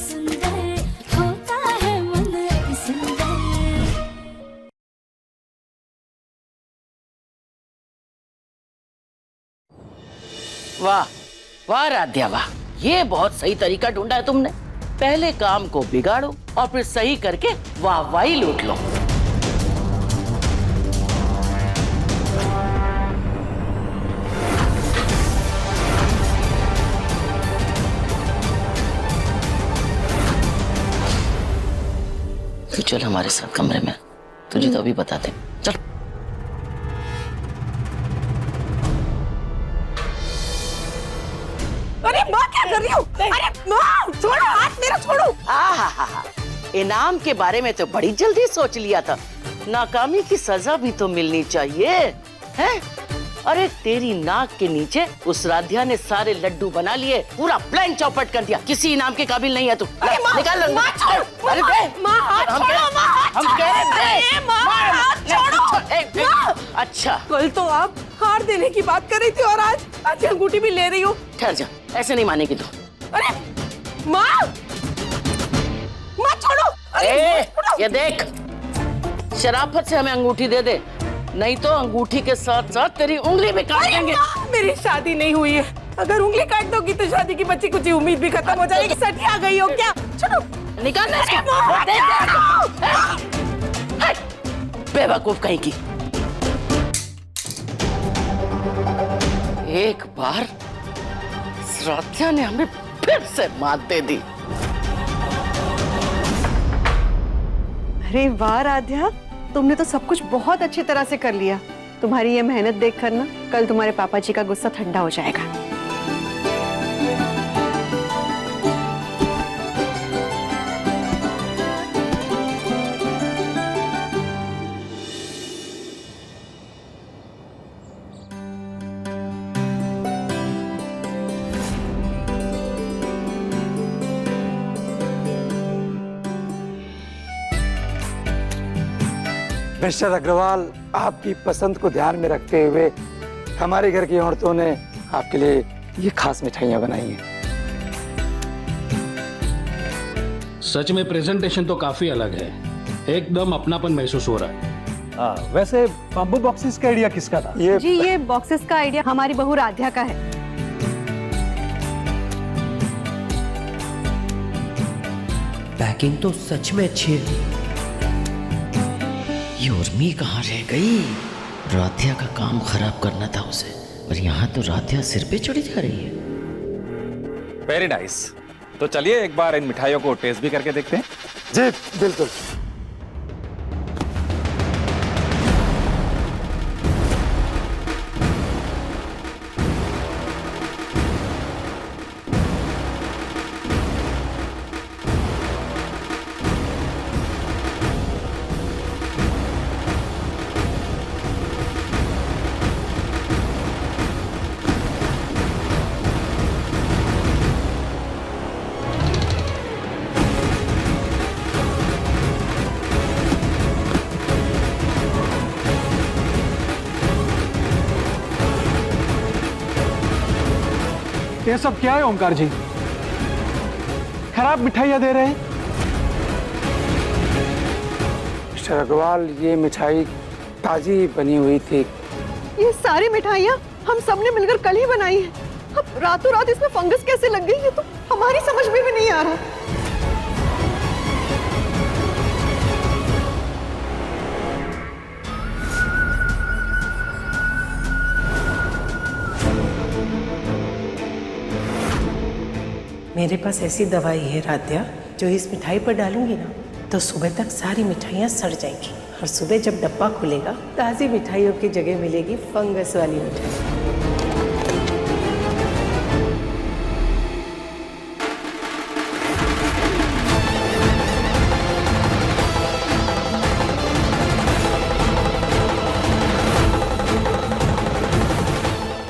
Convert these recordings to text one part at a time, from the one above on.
सुंदर होता है मन अति सुंदर। वाह वाह राध्या वाह, ये बहुत सही तरीका ढूंढा है तुमने। पहले काम को बिगाड़ो और फिर सही करके वाहवाही लूट लो। तू चल हमारे साथ कमरे में, तुझे तो अभी बताते। चल। अरे माँ क्या कर रही हो? अरे माँ छोड़ो, हाथ मेरा छोड़ो। आहा, इनाम के बारे में तो बड़ी जल्दी सोच लिया था। नाकामी की सजा भी तो मिलनी चाहिए, हैं? अरे तेरी नाक के नीचे उस राध्या ने सारे लड्डू बना लिए, पूरा प्लान चौपट कर दिया। किसी इनाम के काबिल नहीं है तू। अरे माँ, निकाल लो। माँ छोड़ो, अरे दे। माँ हाथ छोड़ो, माँ हाथ हम कह रहे छोड़ो। दे। माँ हाथ छोड़ो। माँ, अच्छा कल तो आप हार देने की बात कर रही थी और आज अंगूठी भी ले रही हो। ठहर जा, ऐसे नहीं मानेगी तू। अरे माँ, माँ छोड़ो। अरे छोड़ो। ये देख, शराफत से हमें अंगूठी दे दे, नहीं तो अंगूठी के साथ साथ तेरी उंगली भी काट देंगे। मेरी शादी नहीं हुई है, अगर उंगली काट दोगी तो शादी की बच्ची कुछ उम्मीद भी खत्म हो जाएगी। सठी आ गई हो क्या? छोड़ो, निकाल ना इसको। बेवकूफ कहीं की। एक बार राध्या ने हमें फिर से मात दे दी। अरे वाह राध्या, तुमने तो सब कुछ बहुत अच्छी तरह से कर लिया। तुम्हारी ये मेहनत देखकर ना कल तुम्हारे पापा जी का गुस्सा ठंडा हो जाएगा। मिस्टर अग्रवाल, आपकी पसंद को ध्यान में रखते हुए हमारे घर की औरतों ने आपके लिए ये खास मिठाइयाँ बनाई हैं। सच में प्रेजेंटेशन तो काफी अलग है, एकदम अपनापन महसूस हो रहा है। वैसे बम्बू बॉक्सेस का आइडिया किसका था? जी ये बॉक्सेस का आइडिया हमारी बहू राध्या का है। पैकिंग तो सच में अच्छी है। ये उर्मी कहाँ रह गई? राध्या का काम खराब करना था उसे, और यहाँ तो राध्या सिर पे चढ़ी जा रही है। Very nice. तो चलिए एक बार इन मिठाइयों को टेस्ट भी करके देखते हैं। जी बिल्कुल। ये सब क्या है ओमकार जी? खराब मिठाइयाँ दे रहे हैं। मिस्टर अग्रवाल, ये मिठाई ताजी बनी हुई थी। ये सारी मिठाइयाँ हम सबने मिलकर कल ही बनाई हैं। अब रातों रात इसमें फंगस कैसे लग गई, ये तो हमारी समझ में भी नहीं आ रहा। मेरे पास ऐसी दवाई है राध्या, जो इस मिठाई पर डालूंगी ना तो सुबह तक सारी मिठाइयाँ सड़ जाएंगी, और सुबह जब डब्बा खुलेगा ताज़ी मिठाइयों की जगह मिलेगी फंगस वाली मिठाई।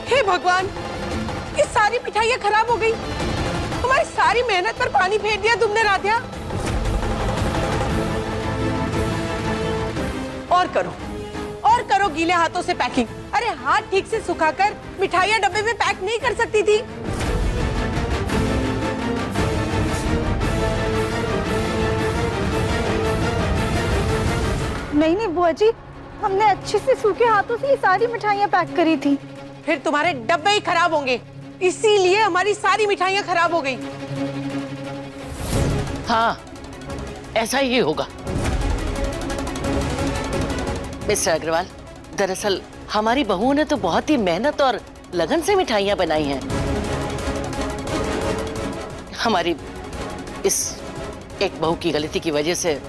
हे भगवान, ये सारी मिठाइयाँ खराब हो गई। हमारी सारी मेहनत पर पानी फेर दिया तुमने राध्या। और करो गीले हाथों से पैकिंग। अरे हाथ ठीक से सुखाकर मिठाइयाँ डब्बे में पैक नहीं कर सकती थी? नहीं नहीं बुआ जी, हमने अच्छे से सूखे हाथों से ये सारी मिठाइयाँ पैक करी थी। फिर तुम्हारे डब्बे ही खराब होंगे, इसीलिए हमारी सारी मिठाइयाँ खराब हो गई। हाँ, ऐसा ही होगा। मिस्टर अग्रवाल, दरअसल हमारी बहुओं ने तो बहुत ही मेहनत और लगन से मिठाइयाँ बनाई हैं। हमारी इस एक बहू की गलती की वजह से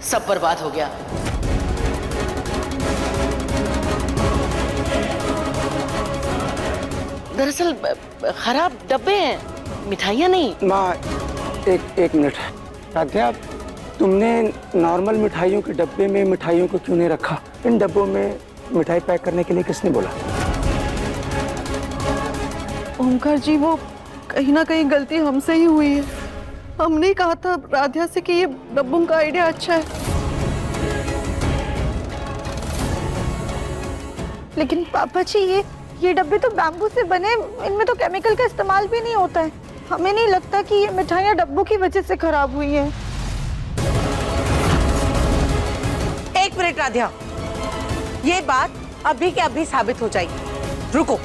सब बर्बाद हो गया। दरअसल खराब डब्बे हैं, मिठाइयाँ नहीं। माँ, एक मिनट। राध्या, तुमने नॉर्मल मिठाइयों के डब्बे में मिठाइयों को क्यों नहीं रखा? इन डब्बों में मिठाई पैक करने के लिए किसने बोला? ओमकार जी, वो कहीं ना कहीं गलती हमसे ही हुई है। हमने ही कहा था राधिया से कि ये डब्बों का आइडिया अच्छा है। लेकिन पापा जी, ये डब्बे तो बैम्बू से बने, इनमें तो केमिकल का इस्तेमाल भी नहीं होता है। हमें नहीं लगता कि ये मिठाइयाँ डब्बों की वजह से खराब हुई हैं। एक मिनट राधिया, ये बात अभी के अभी साबित हो जाएगी। रुको।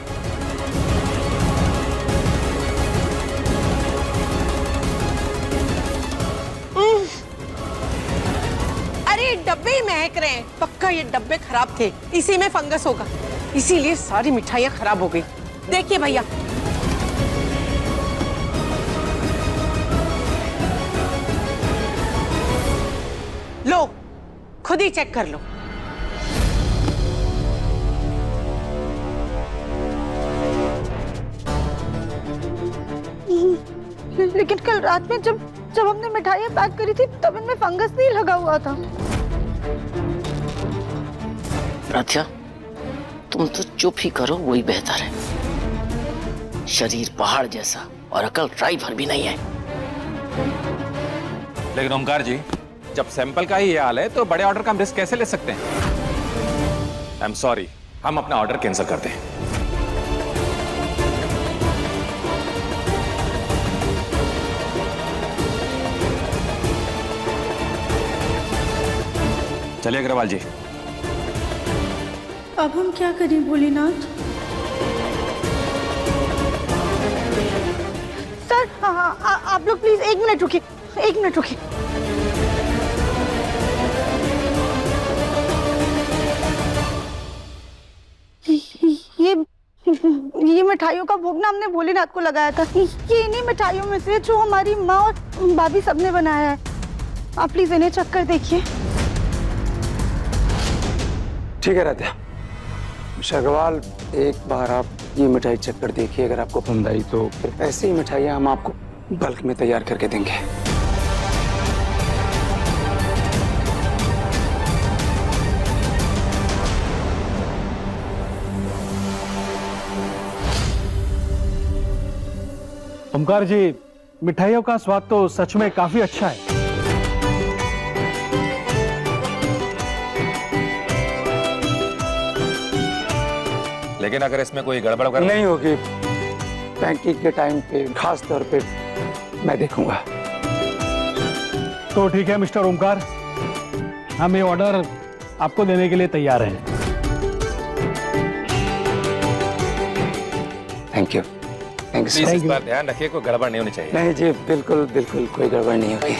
अरे डब्बे ही महक रहे हैं, पक्का ये डब्बे खराब थे, इसी में फंगस होगा, इसीलिए सारी मिठाइयाँ खराब हो गई। देखिए भैया, लो खुद ही चेक कर लो। लेकिन कल रात में जब हमने मिठाइयाँ पैक करी थी तब इनमें फंगस नहीं लगा हुआ था। राधिया, तुम तो चुप ही करो, वही बेहतर है। शरीर पहाड़ जैसा और अकल राई भर भी नहीं है। लेकिन ओमकार जी, जब सैंपल का ही ये हाल है तो बड़े ऑर्डर का हम रिस्क कैसे ले सकते हैं? आई एम सॉरी, हम अपना ऑर्डर कैंसिल करते हैं। चलिए अग्रवाल जी। अब हम क्या करें भोलेनाथ? सर, हाँ, आप लोग प्लीज एक मिनट रुकिए, एक मिनट रुकिए। ये मिठाइयों का भोग ना हमने भोलेनाथ को लगाया था। ये इन्हीं मिठाइयों में से जो हमारी माँ और भाभी सबने बनाया है। आप प्लीज इन्हें चेक कर देखिए। ठीक है राध्या। मिस्टर अग्रवाल, एक बार आप ये मिठाई चेक कर देखिए, अगर आपको पसंद आई तो फिर ऐसी ही मिठाइयाँ हम आपको बल्क में तैयार करके देंगे। ओमकार जी, मिठाइयों का स्वाद तो सच में काफी अच्छा है। लेकिन अगर इसमें कोई गड़बड़ वगैरह नहीं होगी, पैकिंग के टाइम पे खास तौर पे मैं देखूंगा। तो ठीक है मिस्टर ओमकार, हम ये ऑर्डर आपको देने के लिए तैयार हैं। Thank you, thank you. Please इस बार ध्यान रखिए, कोई गड़बड़ नहीं होनी चाहिए। नहीं जी, बिल्कुल बिल्कुल कोई गड़बड़ नहीं होगी।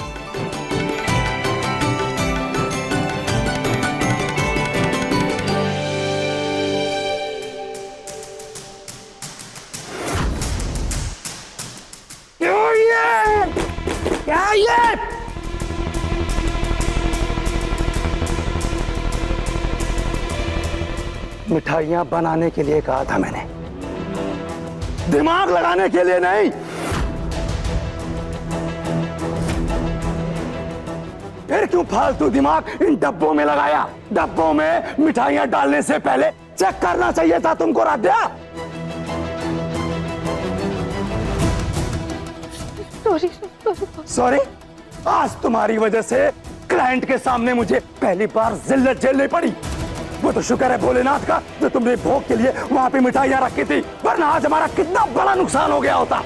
क्या ये? मिठाइयां बनाने के लिए कहा था मैंने, दिमाग लगाने के लिए नहीं। फिर क्यों फालतू दिमाग इन डब्बों में लगाया? डब्बों में मिठाइयां डालने से पहले चेक करना चाहिए था तुमको राध्या। सॉरी, आज तुम्हारी वजह से क्लाइंट के सामने मुझे पहली बार जिल्लत झेलनी पड़ी। वो तो शुक्र है भोलेनाथ का जो तुमने भोग के लिए वहां पे मिठाइयां रखी थी, वरना आज हमारा कितना बड़ा नुकसान हो गया होता।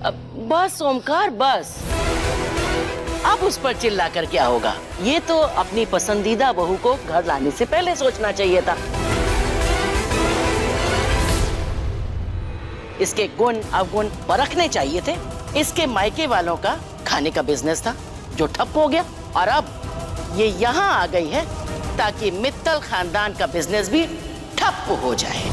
अब बस ओमकार, बस। अब उस पर चिल्ला कर क्या होगा? ये तो अपनी पसंदीदा बहू को घर लाने से पहले सोचना चाहिए था। इसके गुण अवगुण परखने चाहिए थे। इसके मायके वालों का खाने का बिजनेस था जो ठप हो गया, और अब ये यहाँ आ गई है ताकि मित्तल खानदान का बिजनेस भी ठप हो जाए।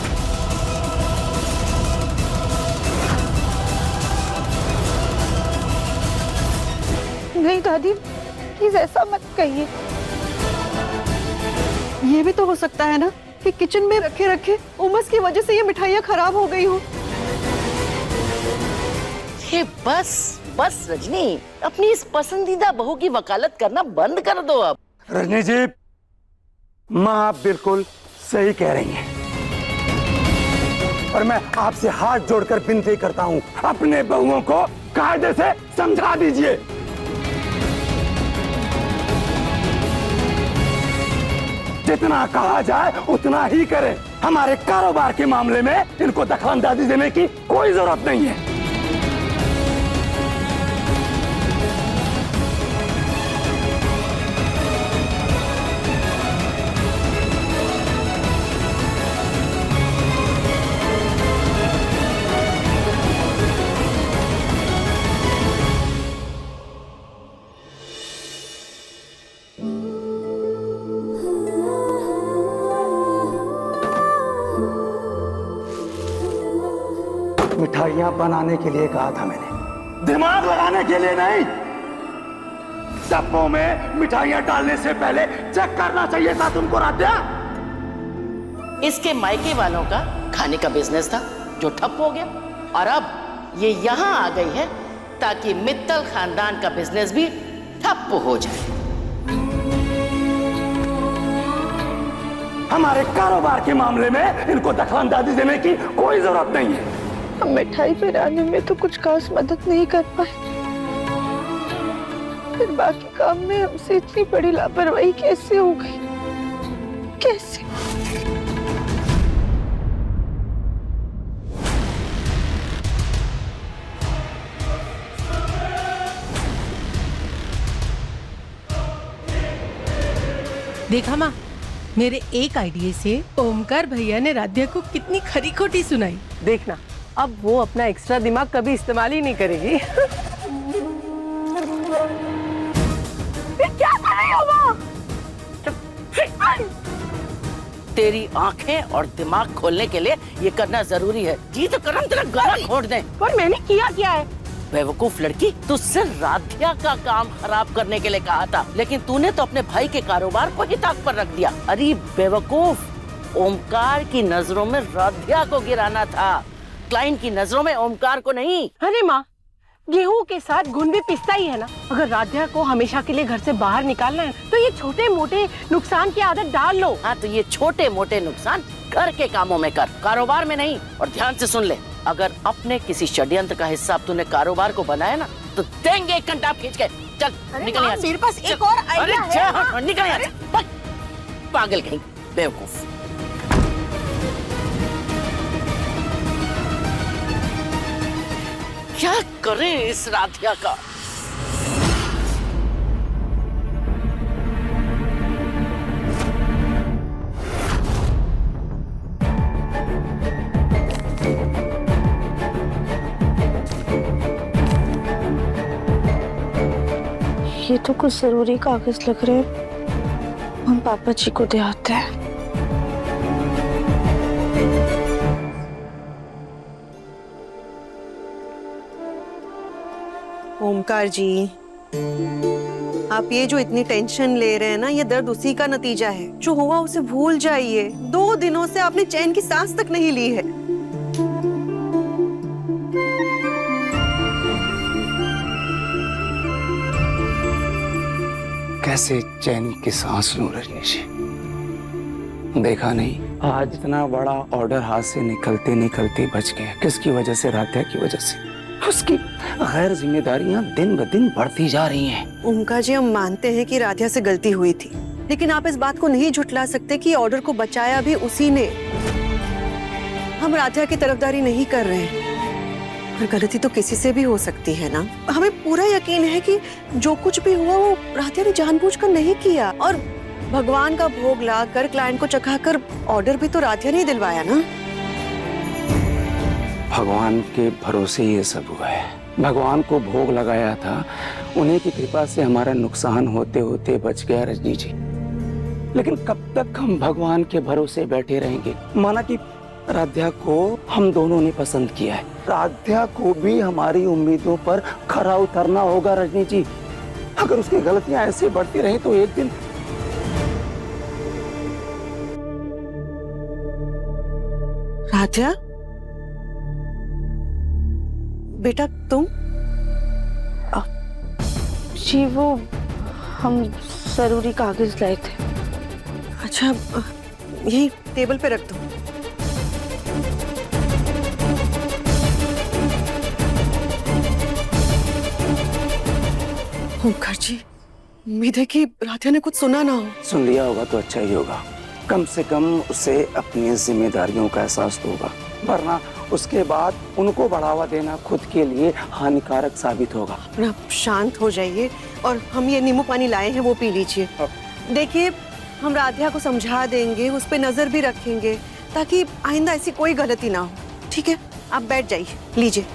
नहीं दादी, प्लीज ऐसा मत कहिए। ये भी तो हो सकता है ना कि किचन में रखे रखे उमस की वजह से ये मिठाइयाँ खराब हो गई हो। ये बस बस रजनी, अपनी इस पसंदीदा बहू की वकालत करना बंद कर दो अब। रजनी जी, माँ आप बिल्कुल सही कह रही हैं, और मैं आपसे हाथ जोड़कर विनती करता हूँ, अपने बहुओं को कायदे से समझा दीजिए। जितना कहा जाए उतना ही करें। हमारे कारोबार के मामले में इनको दखलंदाजी देने की कोई जरूरत नहीं है। मिठाइयां बनाने के लिए कहा था मैंने, दिमाग लगाने के लिए नहीं। डब्बों में मिठाइयां डालने से पहले चेक करना चाहिए था तुमको राध्या। इसके मायके वालों का खाने का बिजनेस था जो ठप हो गया, और अब ये यहाँ आ गई है ताकि मित्तल खानदान का बिजनेस भी ठप हो जाए। हमारे कारोबार के मामले में इनको दखलंदाजी देने की कोई जरूरत नहीं है। हम मिठाई बनाने में तो कुछ खास मदद नहीं कर पाए, फिर बाकी काम में हमसे इतनी बड़ी लापरवाही कैसे हो गई? कैसे? देखा माँ, मेरे एक आइडिया से ओमकार भैया ने राध्या को कितनी खरी खोटी सुनाई। देखना, अब वो अपना एक्स्ट्रा दिमाग कभी इस्तेमाल ही नहीं करेगी। क्या कर रही हो माँ? तेरी आंखें और दिमाग खोलने के लिए ये करना जरूरी है। जी तो करम तेरा गला घोट दे। पर मैंने किया क्या है? बेवकूफ लड़की, तुझसे राध्या का काम खराब करने के लिए कहा था, लेकिन तूने तो अपने भाई के कारोबार को ही ताक पर रख दिया। अरे बेवकूफ, ओमकार की नजरों में राध्या को गिराना था, क्लाइंट की नजरों में ओमकार को नहीं। अरे माँ, गेहूं के साथ घुन भी पिसता ही है ना। अगर राध्या को हमेशा के लिए घर से बाहर निकालना है तो ये छोटे मोटे नुकसान की आदत डाल लो। हाँ, तो ये छोटे मोटे नुकसान घर के कामों में कर, कारोबार में नहीं। और ध्यान से सुन ले, अगर अपने किसी षड्यंत्र का हिस्सा तूने कारोबार को बनाया ना तो देंगे एक घंटा खींच के। चल निकल यहाँ से। मेरे पास एक और आइडिया है। निकल यहाँ से। पागल कहीं, बेवकूफ। क्या करे इस राधिया का? ये तो कुछ जरूरी कागज लग रहे हैं, हम पापा जी को दे आते हैं। ओमकार जी, आप ये जो इतनी टेंशन ले रहे हैं ना, ये दर्द उसी का नतीजा है। जो हुआ उसे भूल जाइए। 2 दिनों से आपने चैन की सांस तक नहीं ली है। कैसे चैन की सांस लूं रजनी जी? देखा नहीं, आज इतना बड़ा ऑर्डर हाथ से निकलते निकलते बच गया। किसकी वजह से? राध्या की वजह से। उसकी गैर जिम्मेदारियां दिन ब दिन बढ़ती जा रही हैं। ओमकार जी, हम मानते हैं कि राध्या से गलती हुई थी, लेकिन आप इस बात को नहीं झुठला सकते कि ऑर्डर को बचाया भी उसी ने। हम राध्या की तरफदारी नहीं कर रहे हैं। पर गलती तो किसी से भी हो सकती है ना। हमें पूरा यकीन है कि जो कुछ भी हुआ वो राधिया ने जानबूझकर नहीं किया, और भगवान का भोग लाकर क्लाइंट को चखाकर ऑर्डर भी तो राधिया ने दिलवाया ना। भगवान के भरोसे ये सब हुआ है। भगवान को भोग लगाया था, उन्हीं की कृपा से हमारा नुकसान होते होते बच गया रजनी जी। लेकिन कब तक हम भगवान के भरोसे बैठे रहेंगे? माना कि राधिया को हम दोनों ने पसंद किया है, राधिया को भी हमारी उम्मीदों पर खरा उतरना होगा रजनी जी। अगर उसकी गलतियां ऐसे बढ़ती रही तो एक दिन राधिया बेटा तुम? जी वो हम जरूरी कागज लाए थे। अच्छा यही टेबल पे रख दो। ओंकार जी, उम्मीद है कि राधिया ने कुछ सुना ना हो। सुन लिया होगा तो अच्छा ही होगा। कम से कम उसे अपनी जिम्मेदारियों का एहसास होगा, वरना उसके बाद उनको बढ़ावा देना खुद के लिए हानिकारक साबित होगा। अपना शांत हो जाइए और हम ये नींबू पानी लाए हैं वो पी लीजिए। देखिए हम राधिया को समझा देंगे, उस पे नजर भी रखेंगे ताकि आइंदा ऐसी कोई गलती ना हो। ठीक है, आप बैठ जाइए, लीजिए।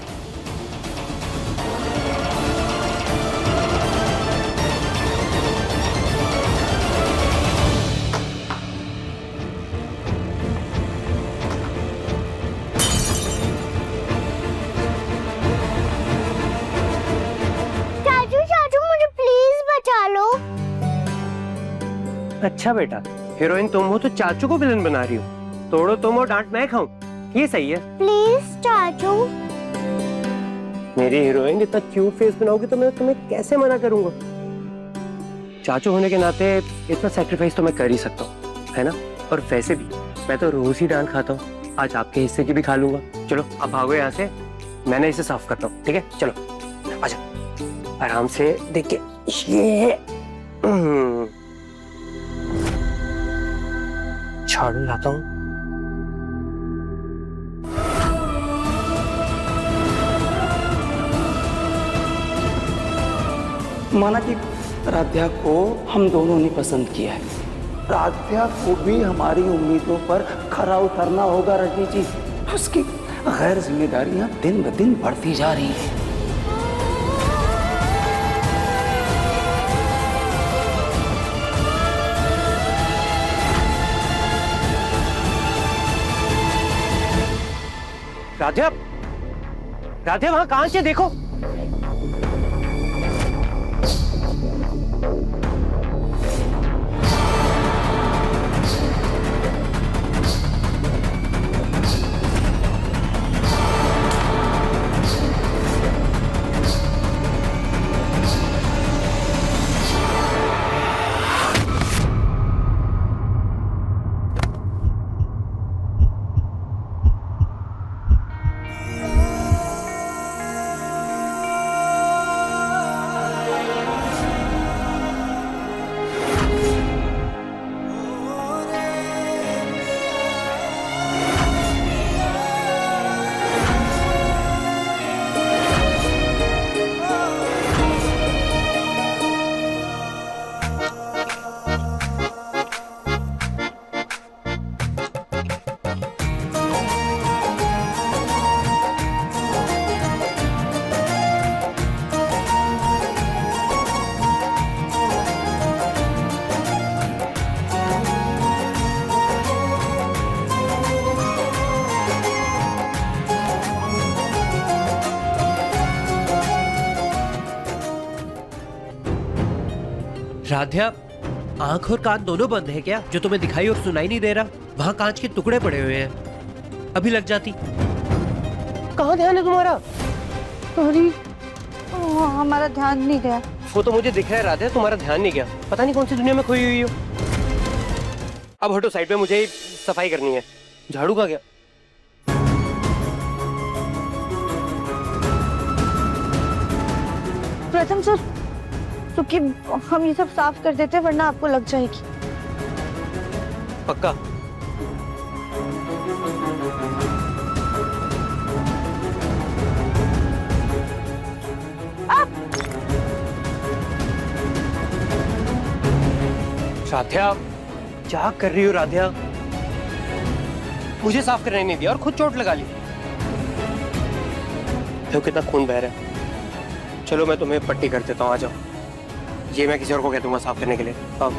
अच्छा बेटा, हीरोइन तुम हो तो चाचू को विलन बना रही हो। तोड़ो तुम और डांट मैं खाऊं, ये सही है? प्लीज चाचू। मेरी हीरोइन इतना क्यूट फेस बनाओगी तो मैं तुम्हें कैसे मना करूंगा? चाचू होने के नाते इतना सैक्रिफाइस तो मैं कर ही सकता हूँ, है ना? और वैसे भी मैं तो रोज ही डांट खाता हूँ, आज आपके हिस्से की भी खा लूंगा। चलो अब भागो यहाँ से, मैंने इसे साफ करता हूँ। ठीक है, चलो आजा, आराम से देख के। ये झाड़ू लाता हूँ। माना कि राधिया को हम दोनों ने पसंद किया है, राधिया को भी हमारी उम्मीदों पर खरा उतरना होगा रजनी जी। उसकी गैर जिम्मेदारियां दिन ब दिन बढ़ती जा रही हैं। राधिया, राधिया वहां कहां से? देखो राधिया, आंख और कान दोनों बंद है क्या? जो तुम्हें दिखाई और सुनाई नहीं दे रहा? वहां कांच के टुकड़े पड़े हुए हैं, अभी लग जाती। कहाँ ध्यान है तुम्हारा? सॉरी, हमारा ध्यान नहीं गया। वो तो मुझे दिख रहा है राधिया, तुम्हारा ध्यान नहीं गया। पता नहीं कौन सी दुनिया में खोई हुई हो। अब हटो साइड पे, मुझे सफाई करनी है। झाड़ू का क्या? प्रथम सर, क्योंकि हम ये सब साफ कर देते हैं वरना आपको लग जाएगी। पक्का? राध्या, क्या कर रही हो राध्या? मुझे साफ करने नहीं दिया और खुद चोट लगा ली। देखो कितना खून बह रहा है। चलो मैं तुम्हें पट्टी कर देता हूँ, आ जाओ। ये मैं किसी और को कह दूंगा साफ करने के लिए। आओ।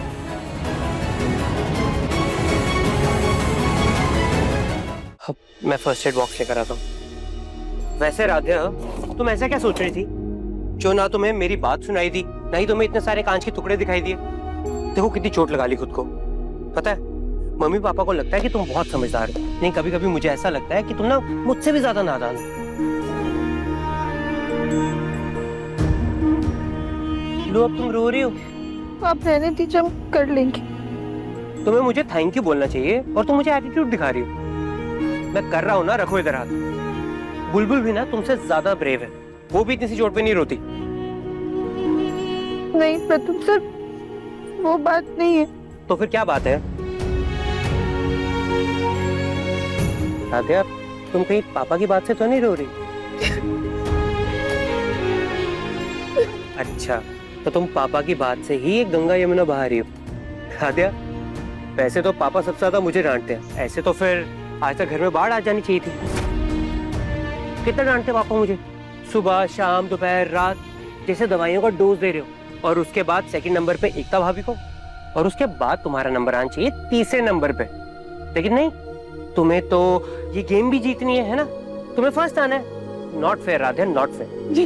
अब मैं फर्स्ट एड बॉक्स लेकर आता हूँ। वैसे राध्या, तुम ऐसा क्या सोच रही थी जो ना तुम्हें मेरी बात सुनाई दी, ना ही तुम्हें इतने सारे कांच के टुकड़े दिखाई दिए? देखो कितनी चोट लगा ली खुद को। पता है, मम्मी पापा को लगता है कि तुम बहुत समझदार हो, नहीं कभी कभी मुझे ऐसा लगता है कि तुम ना मुझसे भी ज्यादा नादान हो। लो, अब तुम रो रही हो। आप रहने दीजिए, हम कर लेंगे। तुम्हें मुझे थैंक यू बोलना चाहिए और तुम मुझे एटीट्यूड दिखा रही हो। मैं कर रहा हूँ ना, रखो इधर हाथ। बुलबुल भी ना तुमसे ज्यादा ब्रेव है, वो भी इतनी सी चोट पे नहीं रोती। नहीं प्रथम सर, वो बात नहीं है। तो फिर क्या बात है? राध्या, तुम कहीं पापा की बात से तो नहीं रो रही? अच्छा, तो तुम पापा की बात से ही एक गंगा यमुना बहा रही हो। राध्या, वैसे तो पापा सबसे ज्यादा मुझे डांटते हैं, ऐसे तो फिर आज तक घर में बाढ़ आ जानी चाहिए थी। कितना डांटते पापा मुझे, सुबह शाम दोपहर रात, जैसे दवाइयों का डोज दे रहे हो। और उसके बाद सेकंड नंबर पे एकता भाभी को, और उसके बाद तुम्हारा नंबर आना चाहिए तीसरे नंबर पे। लेकिन नहीं, तुम्हें तो ये गेम भी जीतनी है ना? तुम्हें फर्स्ट आना है। Not fair Radhe, not fair ji.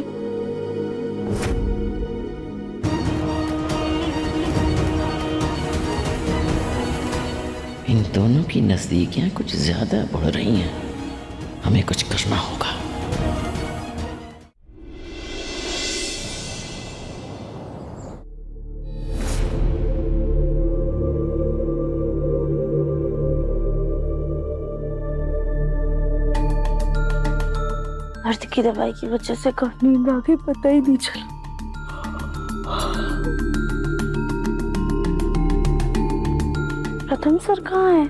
इन दोनों की नजदीकियां कुछ ज्यादा बढ़ रही हैं, हमें कुछ करना होगा। अर्थ की दवाई की वजह से कब नींद आ गई पता ही नहीं चला। प्रथम सर कहाँ है?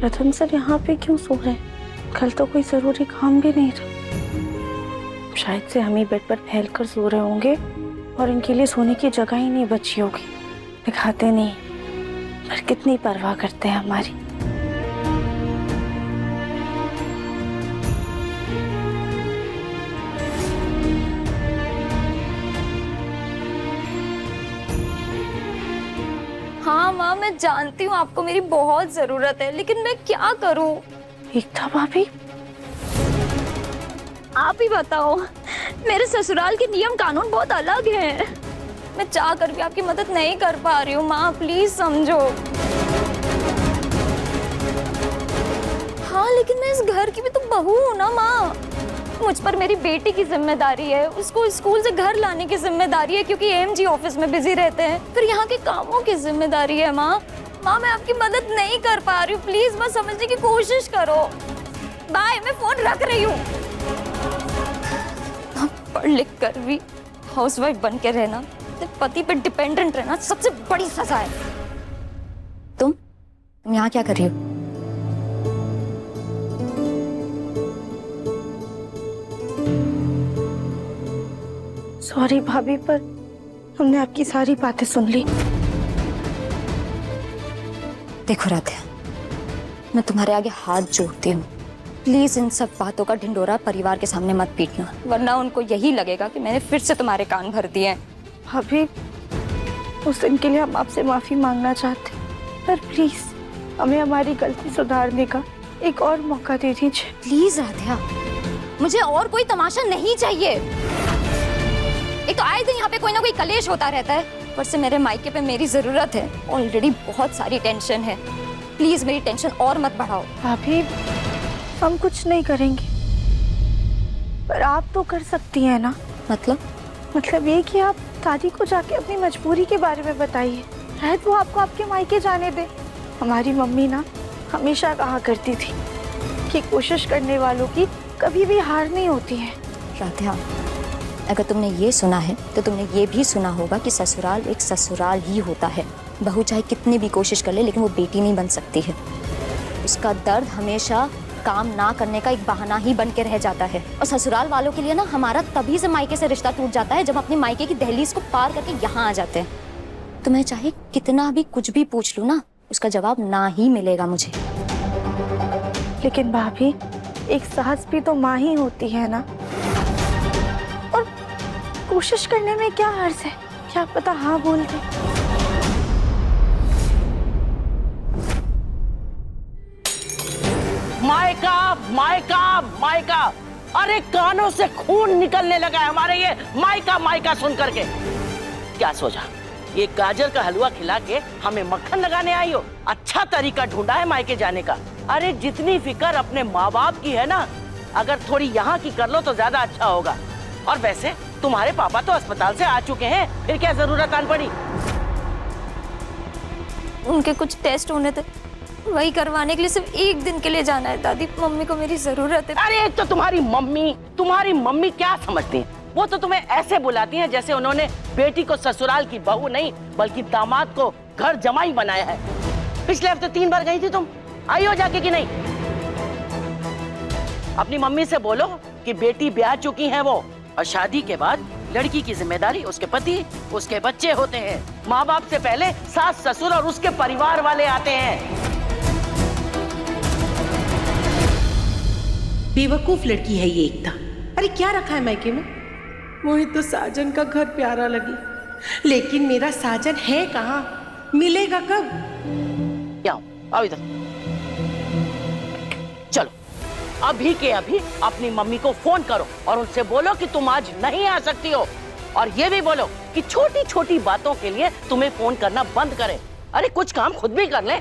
प्रथम सर यहाँ पे क्यों सो रहे हैं? कल तो कोई जरूरी काम भी नहीं था। शायद से हम ही बेड पर फैलकर सो रहे होंगे और इनके लिए सोने की जगह ही नहीं बची होगी। दिखाते नहीं, पर कितनी परवाह करते हैं हमारी। हाँ माँ, मैं जानती हूँ आपको मेरी बहुत जरूरत है, लेकिन मैं क्या करूँ? एकता भाभी, आप ही बताओ। मेरे ससुराल के नियम कानून बहुत अलग हैं। मैं चाह कर भी आपकी मदद नहीं कर पा रही हूँ माँ, प्लीज समझो। हाँ, लेकिन मैं इस घर की भी तो बहू हूँ ना माँ। मुझ पर मेरी बेटी की जिम्मेदारी है, उसको स्कूल से घर लाने की जिम्मेदारी है क्योंकि एमजी ऑफिस में बिजी रहते हैं। फिर यहाँ के कामों की जिम्मेदारी है माँ। माँ, मैं आपकी मदद नहीं कर पा रही हूँ, प्लीज बस समझने की कोशिश करो। बाय, मैं फोन रख रही हूँ। पढ़ लिख कर भी हाउसवाइफ बन के रहना, पति पे डिपेंडेंट रहना सबसे बड़ी सजा है। तुम यहाँ क्या कर रही हो? सॉरी भाभी, पर हमने आपकी सारी बातें सुन ली। देखो राधे, मैं तुम्हारे आगे हाथ जोड़ती हूँ, प्लीज इन सब बातों का ढिंडोरा परिवार के सामने मत पीटना, वरना उनको यही लगेगा कि मैंने फिर से तुम्हारे कान भर दिए हैं। भाभी, उस दिन के लिए हम आपसे माफी मांगना चाहते, पर प्लीज हमें हमारी गलती सुधारने का एक और मौका दे दीजिए। प्लीज राधिया, मुझे और कोई तमाशा नहीं चाहिए। एक तो आए दिन यहाँ पे कोई ना कोई कलेश होता रहता है, पर से मेरे मायके पे मेरी जरूरत है। ऑलरेडी बहुत सारी टेंशन है, प्लीज मेरी टेंशन और मत बढ़ाओ। भाभी, हम कुछ नहीं करेंगे, पर आप तो कर सकती हैं ना। मतलब ये कि आप दादी को जाके अपनी मजबूरी के बारे में बताइए, शायद वो आपको आपके मायके जाने दे। हमारी मम्मी ना हमेशा कहा करती थी कि कोशिश करने वालों की कभी भी हार नहीं होती है। राधिया, अगर तुमने ये सुना है तो तुमने ये भी सुना होगा कि ससुराल एक ससुराल ही होता है। बहू चाहे कितनी भी कोशिश कर ले, लेकिन वो बेटी नहीं बन सकती है। उसका दर्द हमेशा काम ना करने का एक बहाना ही बन के रह जाता है। और ससुराल वालों के लिए ना हमारा तभी से मायके से रिश्ता टूट जाता है जब अपने मायके की दहलीज को पार करके यहाँ आ जाते हैं। तो मैं चाहे कितना भी कुछ भी पूछ लूँ ना, उसका जवाब ना ही मिलेगा मुझे। लेकिन भाभी, एक सास भी तो माँ ही होती है ना, और कोशिश करने में क्या हर्ज है? क्या पता हाँ बोल दे। मायका मायका मायका, अरे कानों से खून निकलने लगा है हमारे ये मायका मायका सुन करके। क्या सोचा ये गाजर का हलवा खिला के हमें मक्खन लगाने आई हो? अच्छा तरीका ढूंढा है मायके जाने का। अरे जितनी फिक्र अपने माँ बाप की है ना, अगर थोड़ी यहाँ की कर लो तो ज्यादा अच्छा होगा। और वैसे तुम्हारे पापा तो अस्पताल से आ चुके हैं, फिर क्या जरूरत आन पड़ी? उनके कुछ टेस्ट होने थे, वही करवाने के लिए सिर्फ एक दिन के लिए जाना है दादी। मम्मी को मेरी जरूरत है। अरे एक तो तुम्हारी मम्मी क्या समझती है? वो तो तुम्हें ऐसे बुलाती हैं जैसे उन्होंने बेटी को ससुराल की बहू नहीं बल्कि दामाद को घर जमाई बनाया है। पिछले हफ्ते 3 बार गई थी तुम, आई हो जाके कि नहीं? अपनी मम्मी से बोलो कि बेटी ब्याह चुकी है वो, और शादी के बाद लड़की की जिम्मेदारी उसके पति, उसके बच्चे होते हैं। माँ बाप से पहले सास ससुर और उसके परिवार वाले आते हैं। बेवकूफ लड़की है ये एकता। अरे क्या रखा है मायके में? वही तो साजन का घर प्यारा लगी, लेकिन मेरा साजन है कहाँ? मिलेगा कब? क्या आओ इधर, चलो अभी के अभी अपनी मम्मी को फोन करो और उनसे बोलो कि तुम आज नहीं आ सकती हो, और ये भी बोलो कि छोटी छोटी बातों के लिए तुम्हें फोन करना बंद करें। अरे कुछ काम खुद भी कर ले।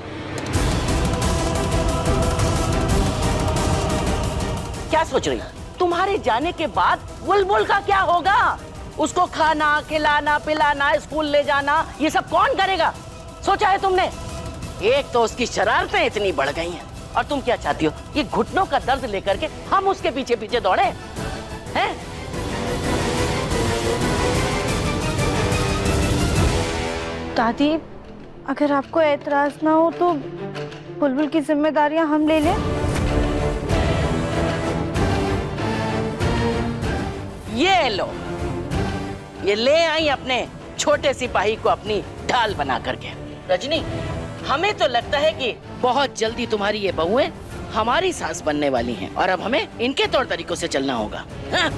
क्या सोच रही? तुम्हारे जाने के बाद बुलबुल का क्या होगा? उसको खाना खिलाना पिलाना स्कूल ले जाना ये सब कौन करेगा? सोचा है तुमने? एक तो उसकी शरारतें इतनी बढ़ गई हैं, और तुम क्या चाहती हो? ये घुटनों का दर्द लेकर के हम उसके पीछे पीछे दौड़े हैं? दादी, अगर आपको एतराज ना हो तो बुलबुल की जिम्मेदारियां हम ले लें। ये लो, ये ले आई अपने छोटे सिपाही को अपनी ढाल बना करके। रजनी, हमें तो लगता है कि बहुत जल्दी तुम्हारी ये बहुएं हमारी सास बनने वाली हैं, और अब हमें इनके तौर तरीकों से चलना होगा। हाँ?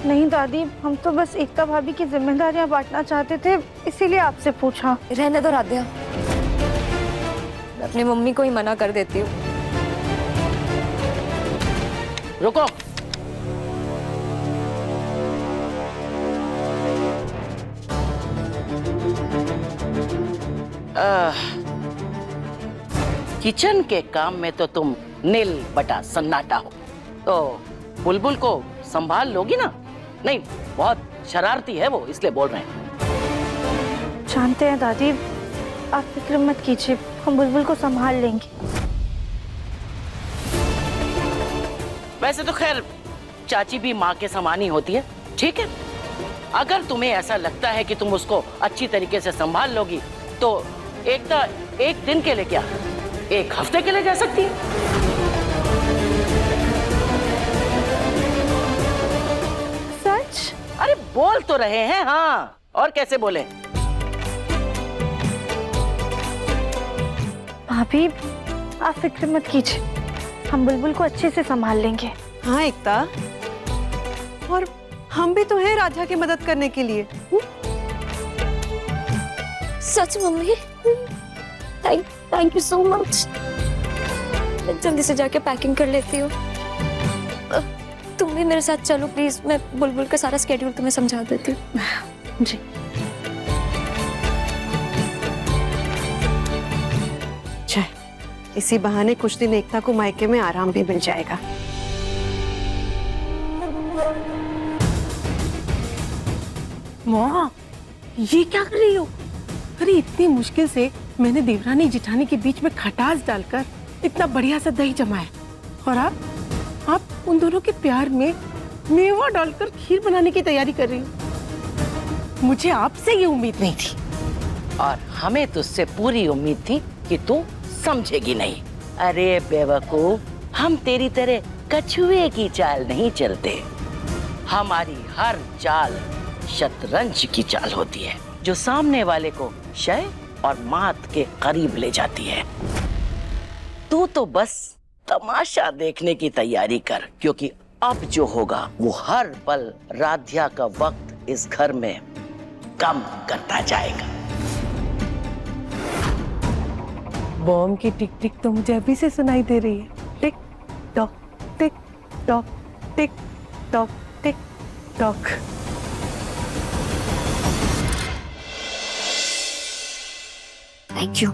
नहीं दादी, हम तो बस एकता भाभी की जिम्मेदारियां बांटना चाहते थे, इसीलिए आपसे पूछा। रहने दो राध्या, मैं अपनी मम्मी को ही मना कर देती हूँ। रुको, किचन के काम में तो तुम नील बटा सन्नाटा हो, तो बुलबुल को संभाल लोगी ना? नहीं, बहुत शरारती है वो, इसलिए बोल रहे हैं। जानते हैं दादी, आप फिक्र मत कीजिए, हम बुलबुल को संभाल लेंगे। वैसे तो खैर चाची भी माँ के समान ही होती है, ठीक है? अगर तुम्हें ऐसा लगता है कि तुम उसको अच्छी तरीके से संभाल लोगी तो एकता एक दिन के लिए क्या, 1 हफ्ते के लिए जा सकती है। सच? अरे बोल तो रहे हैं, हाँ, और कैसे बोले? भाभी, आप फिक्र मत कीजिए, हम बुलबुल को अच्छे से संभाल लेंगे। हाँ एकता, और हम भी तो हैं राधा की मदद करने के लिए। सच mummy, thank you so much. मैं जल्दी से जाके पैकिंग कर लेती हूँ। तुम भी मेरे साथ चलो प्लीज, मैं बुलबुल का सारा स्केड्यूल तुम्हें समझा देती हूँ। जी। अच्छा, इसी बहाने कुछ दिन एकता को मायके में आराम भी मिल जाएगा। माँ, ये क्या कर रही हो? अरे इतनी मुश्किल से मैंने देवरानी जिठानी के बीच में खटास डालकर इतना बढ़िया सा दही जमाया, और आप उन दोनों के प्यार में मेवा डालकर खीर बनाने की तैयारी कर रही हो। मुझे आपसे ये उम्मीद नहीं थी। और हमें तुझसे पूरी उम्मीद थी कि तू समझेगी नहीं। अरे बेवकूफ, हम तेरी तरह कछुए की चाल नहीं चलते। हमारी हर चाल शतरंज की चाल होती है, जो सामने वाले को शय और मात के करीब ले जाती है। तू तो बस तमाशा देखने की तैयारी कर, क्योंकि अब जो होगा वो हर पल राध्या का वक्त इस घर में कम करता जाएगा। बॉम्ब की टिक टिक तो मुझे अभी से सुनाई दे रही है। Tick tock tick tock tick tock tick tock. Thank you.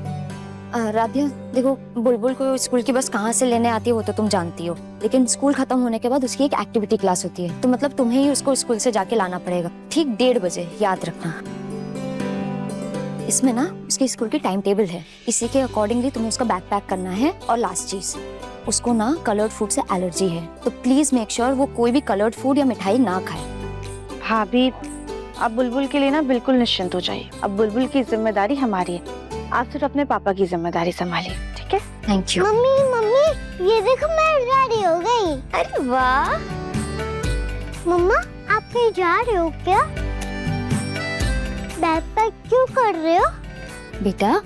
Radhya देखो, बुलबुल को स्कूल की बस कहाँ से लेने आती है वो तो तुम जानती हो, लेकिन स्कूल खत्म होने के बाद उसकी एक एक्टिविटी क्लास होती है, तो मतलब तुम्हें ही उसको स्कूल से जाके लाना पड़ेगा, ठीक 1:30 बजे, याद रखना। इसमें ना उसके स्कूल की टाइम टेबल है, इसी के अकॉर्डिंगली तुम्हें उसका बैग पैक करना है। और लास्ट चीज, उसको ना कलर्ड फूड से एलर्जी है, तो प्लीज मेक श्योर वो कोई भी कलर्ड फूड या मिठाई ना खाए। भाभी, आप बुलबुल के लिए ना बिल्कुल निश्चिंत हो जाइए। अब बुलबुल की जिम्मेदारी हमारी है, आप सिर्फ अपने पापा की जिम्मेदारी संभालिए, ठीक है? Thank you. मम्मी, ये देखो मैं रेडी हो गई। अरे वाह। मम्मा, आप कहीं जा रहे हो क्या? बैग पैक क्यों कर रहे हो? बेटा,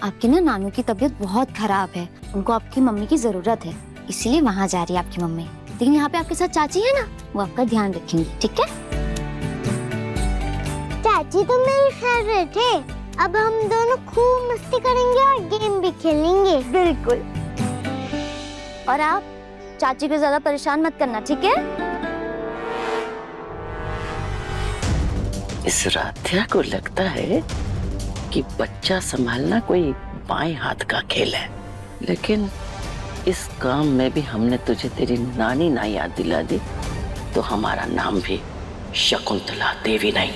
आपकी ना नानू की तबीयत बहुत खराब है, उनको आपकी मम्मी की जरूरत है, इसीलिए वहाँ जा रही है आपकी मम्मी। लेकिन यहाँ पे आपके साथ चाची है ना, वो आपका ध्यान रखेंगी, ठीक है? चाची तो मेरे फेवरेट है। अब हम दोनों खूब मस्ती करेंगे और गेम भी खेलेंगे। बिल्कुल। और आप चाची को ज्यादा परेशान मत करना, ठीक है? इस राध्या को लगता है कि बच्चा संभालना कोई बाएं हाथ का खेल है, लेकिन इस काम में भी हमने तुझे तेरी नानी ना याद दिला दी तो हमारा नाम भी शकुंतला देवी नहीं।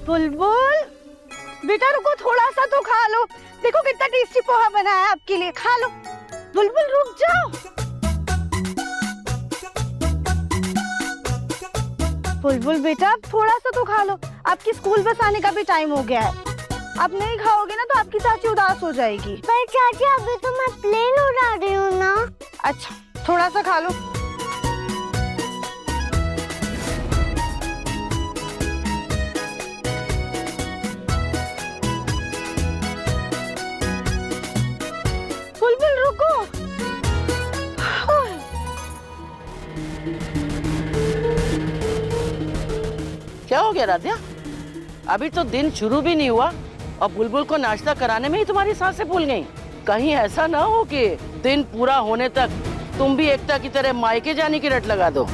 बुलबुल बेटा, रुको, थोड़ा सा तो खा लो। देखो कितना टेस्टी पोहा बना है आपके लिए, खा लो। बुलबुल रुक जाओ। बुलबुल बेटा, थोड़ा सा तो खा लो, आपकी स्कूल बस आने का भी टाइम हो गया है। आप नहीं खाओगे ना तो आपकी चाची उदास हो जाएगी। पर चाची, अभी तो मैं प्लेन उड़ा रही हूँ ना। अच्छा, थोड़ा सा खा लो। बुलबुल रुको। क्या हो गया राध्या? अभी तो दिन शुरू भी नहीं हुआ और बुलबुल को नाश्ता कराने में ही तुम्हारी सांसें फूल गईं। कहीं ऐसा ना हो कि दिन पूरा होने तक तुम भी एकता की तरह मायके जाने की रट लगा दो।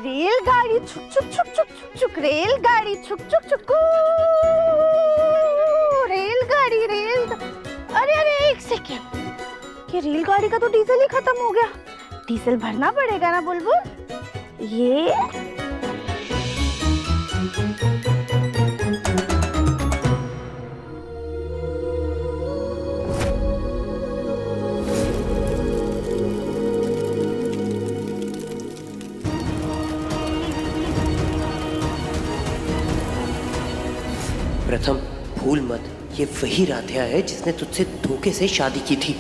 रेलगाड़ी छुक छुक छुक छुक छुक छुक, रेलगाड़ी छुक छुक छुक, रेलगाड़ी अरे अरे, एक सेकेंड, ये रेलगाड़ी का तो डीजल ही खत्म हो गया। डीजल भरना पड़ेगा ना बुलबुल। ये प्रथम, भूल मत, ये वही राध्या है जिसने तुझसे धोखे से शादी की थी।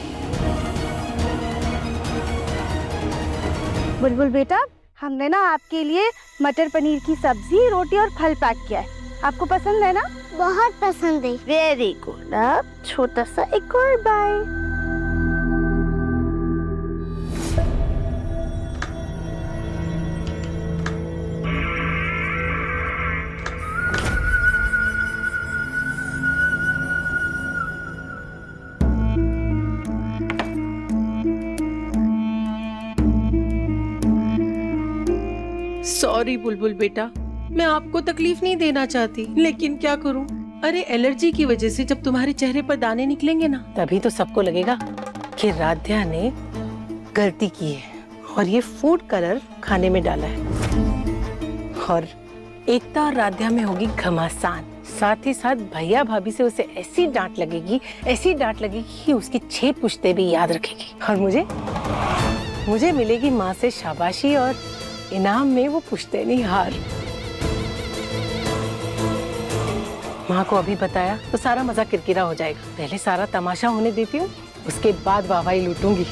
बुलबुल बेटा, हमने ना आपके लिए मटर पनीर की सब्जी, रोटी और फल पैक किया है। आपको पसंद है ना? बहुत पसंद है। Very good. अब छोटा सा एक और बाइट। सॉरी बुलबुल बेटा, मैं आपको तकलीफ नहीं देना चाहती, लेकिन क्या करूं? अरे एलर्जी की वजह से जब तुम्हारे चेहरे पर दाने निकलेंगे ना, तभी तो सबको लगेगा कि राध्या ने गलती की है और ये फूड कलर खाने में डाला है। और एकता और राध्या में होगी घमासान, साथ ही साथ भैया भाभी से उसे ऐसी डांट लगेगी कि उसकी 6 पुश्ते भी याद रखेगी। और मुझे मिलेगी माँ से शाबाशी और इनाम में वो पुश्तैनी हार। माँ को अभी बताया तो सारा मजा किरकिरा हो जाएगा। पहले सारा तमाशा होने देती हूँ, उसके बाद वाहवाही लूटूंगी।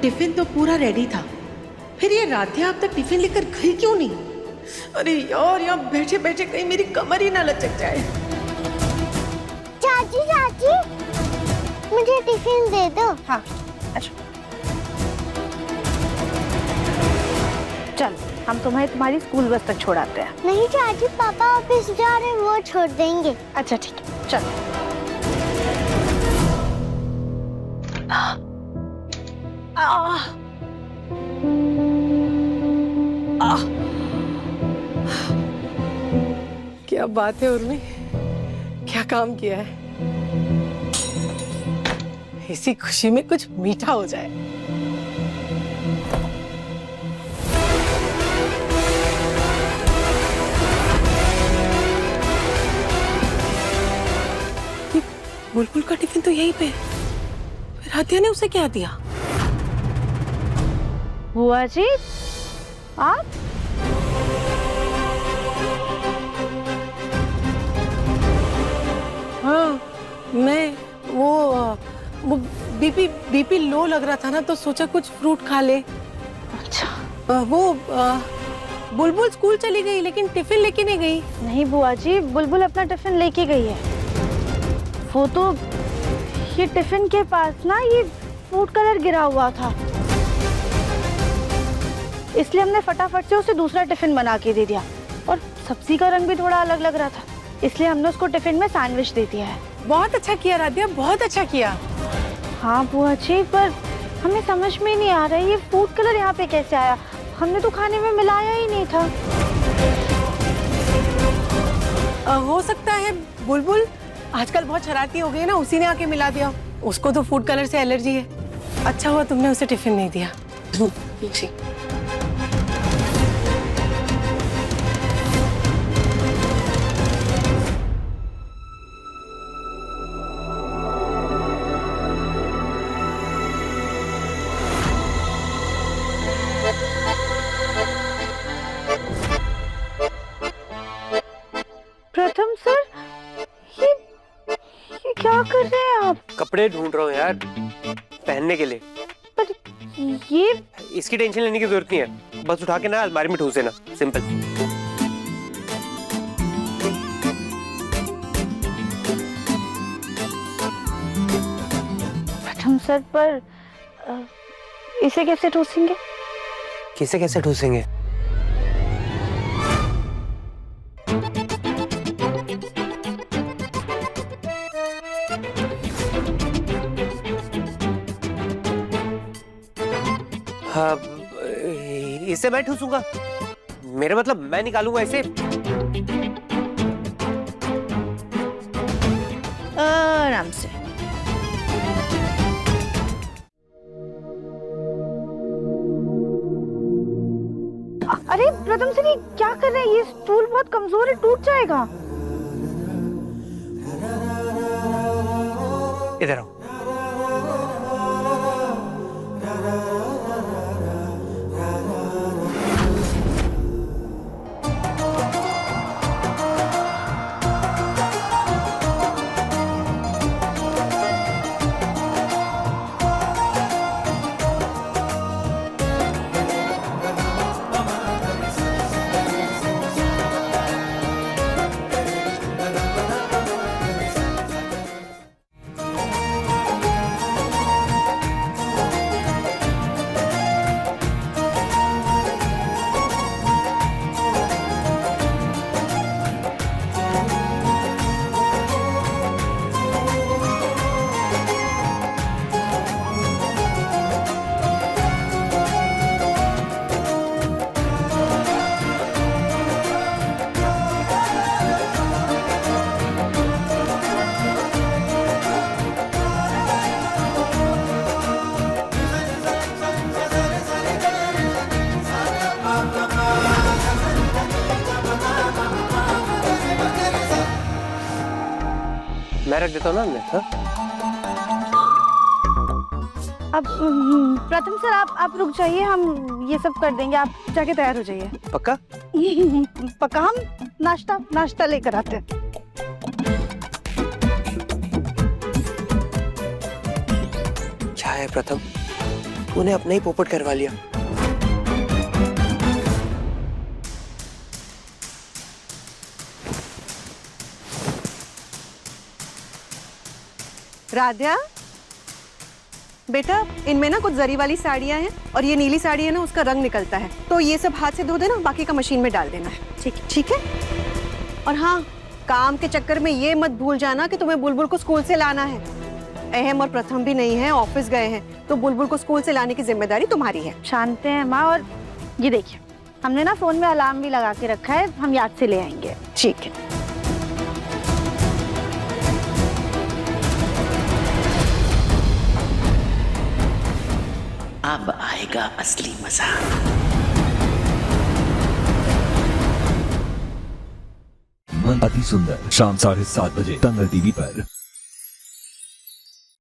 टिफिन तो पूरा रेडी था, फिर ये राध्या अब तक टिफिन लेकर गई क्यों नहीं? अरे यार, यहाँ बैठे बैठे कहीं मेरी कमर ही ना लचक जाए। चाची मुझे टिफिन दे दो। हाँ अच्छा, चल हम तुम्हारी स्कूल बस तक छोड़ाते हैं। नहीं चाची, पापा ऑफिस जा रहे हैं, वो छोड़ देंगे। अच्छा ठीक है, चल। क्या बात है उर्मी, क्या काम किया है? इसी खुशी में कुछ मीठा हो जाए। बुलबुल का टिफिन तो यहीं पे है, फिर राध्या ने उसे क्या दिया? बुआ जी आप? हाँ मैं वो बीपी लो लग रहा था ना, तो सोचा कुछ फ्रूट खा ले। अच्छा बुलबुल स्कूल चली गई लेकिन टिफिन लेके नहीं गई। नहीं बुआ जी, बुलबुल अपना टिफिन लेके गई है। वो तो ये टिफिन के पास ना ये फूड कलर गिरा हुआ था, इसलिए हमने फटाफट से उसे दूसरा टिफिन बना के दे दिया। और सब्जी का रंग भी थोड़ा अलग लग रहा था, इसलिए हमने उसको टिफिन में सैंडविच दे दिया है। बहुत अच्छा किया राध्या, बहुत अच्छा किया। हाँ बुआ जी, पर हमें समझ में नहीं आ रहा है ये फूड कलर यहाँ पे कैसे आया। हमने तो खाने में मिलाया ही नहीं था। हो सकता है बुलबुल आजकल बहुत शरारती हो गई ना, उसी ने आके मिला दिया। उसको तो फूड कलर से एलर्जी है। अच्छा हुआ तुमने उसे टिफिन नहीं दिया। जी। प्रथम सर, ये क्या कर रहे हैं आप? कपड़े ढूंढ रहा हूँ यार, पहनने के लिए। पर ये इसकी टेंशन लेने की जरूरत नहीं है, बस उठा के ना अलमारी में ठूस देना, सिंपल। प्रथम सर, पर इसे कैसे ठूसेंगे? किसे कैसे ठूसेंगे? हाँ, इसे मैं ठूसूंगा। मेरा मतलब मैं निकालूंगा इसे। आराम से। अरे प्रथम सर, ये क्या कर रहे हैं? ये स्टूल बहुत कमजोर है, टूट जाएगा। इधर आओ। रख देता हूँ ना हमने। हाँ? अब प्रथम सर आप रुक जाइए, हम ये सब कर देंगे, आप जाके तैयार हो जाइए। पक्का? पक्का। हम नाश्ता लेकर आते हैं। क्या है प्रथम, तूने अपना ही पोपट करवा लिया। राध्या बेटा, इनमें ना कुछ जरी वाली साड़ियाँ हैं और ये नीली साड़ी है ना, उसका रंग निकलता है, तो ये सब हाथ से धो देना, बाकी का मशीन में डाल देना है। ठीक है। और हाँ, काम के चक्कर में ये मत भूल जाना कि तुम्हें बुलबुल को स्कूल से लाना है। अहम और प्रथम भी नहीं है, ऑफिस गए हैं, तो बुलबुल को स्कूल से लाने की जिम्मेदारी तुम्हारी है। शांत हैं माँ। और ये देखिए, हमने ना फोन में अलार्म भी लगा के रखा है, हम याद से ले आएंगे। ठीक है। अब आएगा असली मजा। अति सुंदर शाम 7:30 बजे दंगल टीवी पर।